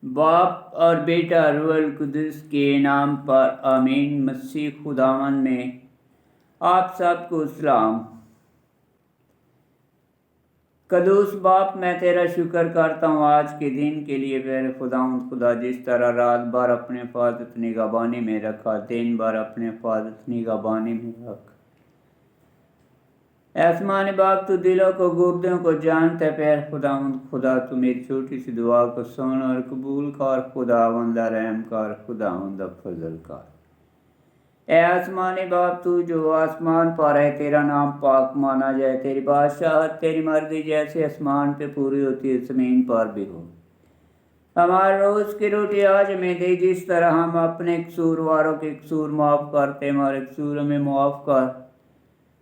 باپ اور بیٹا روح القدس کے نام پر آمین۔ مسیح خداوند میں آپ سب کو سلام۔ قدوس باپ، میں تیرا شکر کرتا ہوں آج کے دن کے لیے میرے خداوند خدا، جس طرح رات بھر اپنے حفاظت نگہبانی میں رکھا، دن بھر اپنے حفاظت نگہبانی میں رکھ۔ آسمانی باپ، تو دلوں کو گردوں کو جانتا ہے۔ پیر خداوند خدا، تو میری چھوٹی سی دعا کو سن اور قبول کر۔ خداوند رحم کر، خداوند فضل کر۔ اے آسمانی باپ، تو جو آسمان پر ہے، تیرا نام پاک مانا جائے۔ تیری بادشاہت، تیری مرضی جیسے آسمان پہ پوری ہوتی ہے، زمین پر بھی ہو۔ ہمارے روز کی روٹی آج ہمیں دے، جس طرح ہم اپنے قصورواروں کے قصور معاف کرتے، ہمارے قصور ہمیں معاف کر۔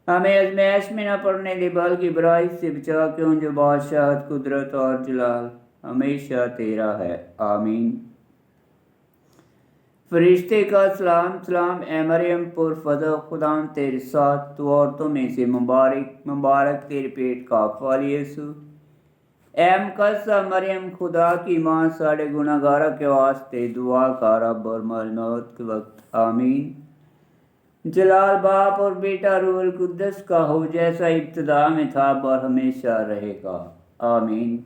ہمیں آزمائش میں نہ پڑنے دے، بلکہ برائی سے بچا، کیوں جو بادشاہت، قدرت اور جلال ہمیشہ تیرا ہے، آمین۔ فرشتے کا سلام، سلام اے مریم پر فضل، خداوند تیرے ساتھ، تو عورتوں میں سے مبارک تیرے پیٹ کا پھل یسوع۔ اے مقدسہ مریم، خدا کی ماں، ساڑے گناہ گاروں کے واسطے دعا کر، اب اور موت کے وقت، آمین۔ جلال باپ اور بیٹا روح القدس کا ہو، جیسا ابتدا میں تھا، اب اور ہمیشہ رہے گا، آمین۔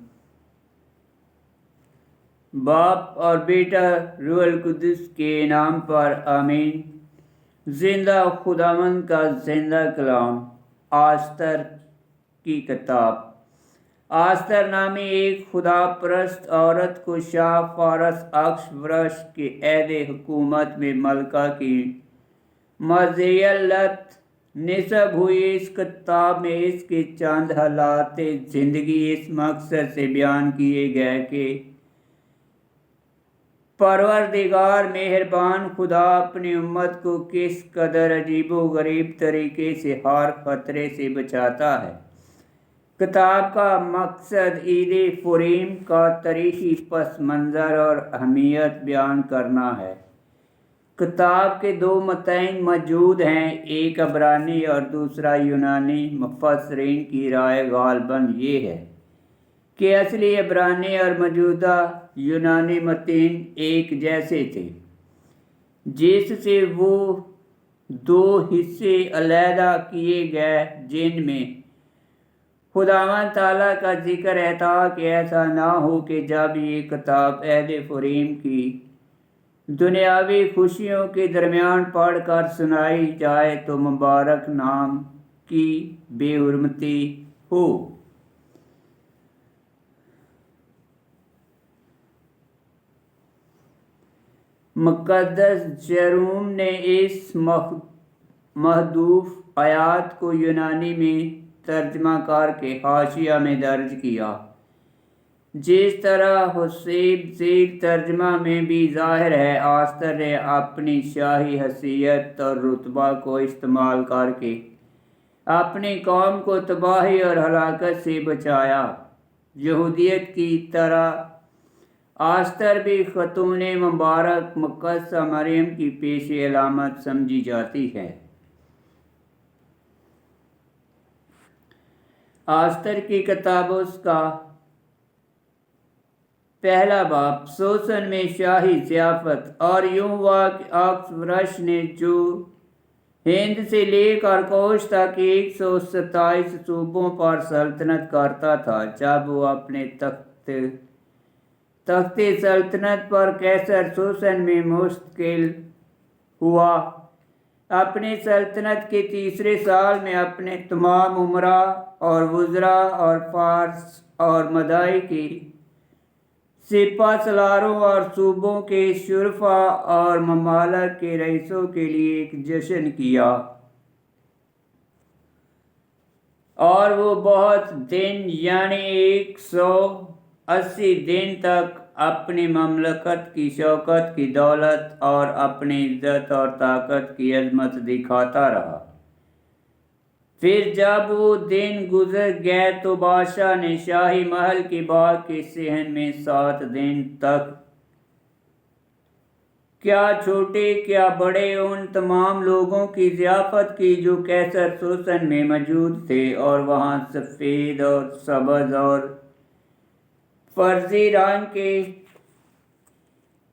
باپ اور بیٹا روح القدس کے نام پر، آمین۔ زندہ خداوند کا زندہ کلام۔ آستر کی کتاب۔ آستر نامی ایک خدا پرست عورت کو شاہ فارس اکشورش کے عہد حکومت میں ملکہ کی مذلت نصب ہوئی۔ اس کتاب میں اس کے چند حالات زندگی اس مقصد سے بیان کیے گئے کہ پروردگار مہربان خدا اپنی امت کو کس قدر عجیب و غریب طریقے سے ہر خطرے سے بچاتا ہے۔ کتاب کا مقصد عید فریم کا تاریخی پس منظر اور اہمیت بیان کرنا ہے۔ کتاب کے دو متن موجود ہیں، ایک عبرانی اور دوسرا یونانی۔ مفسرین کی رائے غالباً یہ ہے کہ اصلی عبرانی اور موجودہ یونانی متن ایک جیسے تھے، جس سے وہ دو حصے علیحدہ کیے گئے، جن میں خداوند تعالیٰ کا ذکر ہے، تاکہ ایسا نہ ہو کہ جب یہ کتاب عہد فریم کی دنیاوی خوشیوں کے درمیان پڑھ کر سنائی جائے تو مبارک نام کی بے حرمتی ہو۔ مقدس جیروم نے اس محذوف آیات کو یونانی میں ترجمہ کر کے حاشیہ میں درج کیا۔ جس طرح حسیب ذیل ترجمہ میں بھی ظاہر ہے، آستر نے اپنی شاہی حیثیت اور رتبہ کو استعمال کر کے اپنی قوم کو تباہی اور ہلاکت سے بچایا۔ یہودیت کی طرح آستر بھی خاتون مبارک مقدسہ مریم کی پیش علامت سمجھی جاتی ہے۔ آستر کی کتاب، اس کا پہلا باب۔ سوسن میں شاہی ضیافت۔ اور یوں ہوا کہ اکشورش نے، جو ہند سے لے کر کوش تک 127 صوبوں پر سلطنت کرتا تھا، جب وہ اپنے تخت سلطنت پر قیصر سوسن میں مستقل ہوا، اپنی سلطنت کے تیسرے سال میں اپنے تمام امراء اور وزراء اور فارس اور مدائی کے سپہ سالاروں اور صوبوں کے شرفاء اور ممالک کے رئیسوں کے لیے ایک جشن کیا، اور وہ بہت دن، یعنی 180 دن تک اپنی مملکت کی شوکت کی دولت اور اپنی عزت اور طاقت کی عظمت دکھاتا رہا۔ پھر جب وہ دن گزر گئے تو بادشاہ نے شاہی محل کے باغ کے صحن میں 7 دن تک کیا چھوٹے کیا بڑے ان تمام لوگوں کی ضیافت کی جو قیصر سوسن میں موجود تھے، اور وہاں سفید اور سبز اور فرضی رنگ کے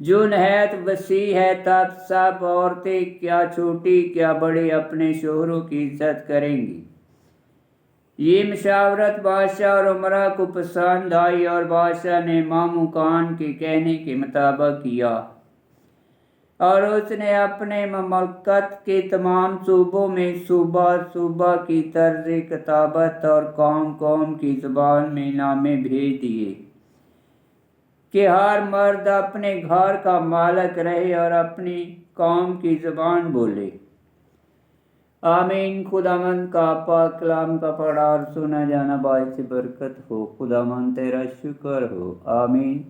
جو نہایت وسیع ہے، تب سب عورتیں کیا چھوٹی کیا بڑی اپنے شوہروں کی عزت کریں گی۔ یہ مشاورت بادشاہ اور امراء کو پسند آئی اور بادشاہ نے ماموکان کے کہنے کے مطابق کیا، اور اس نے اپنے مملکت کے تمام صوبوں میں صوبہ صوبہ کی طرز کتابت اور قوم قوم کی زبان میں نامے بھیج دیے کہ ہر مرد اپنے گھر کا مالک رہے اور اپنی قوم کی زبان بولے۔ آمین۔ خداوند کا پاک کلام کا پڑھا اور سنا جانا باعث برکت ہو۔ خداوند تیرا شکر ہو۔ آمین۔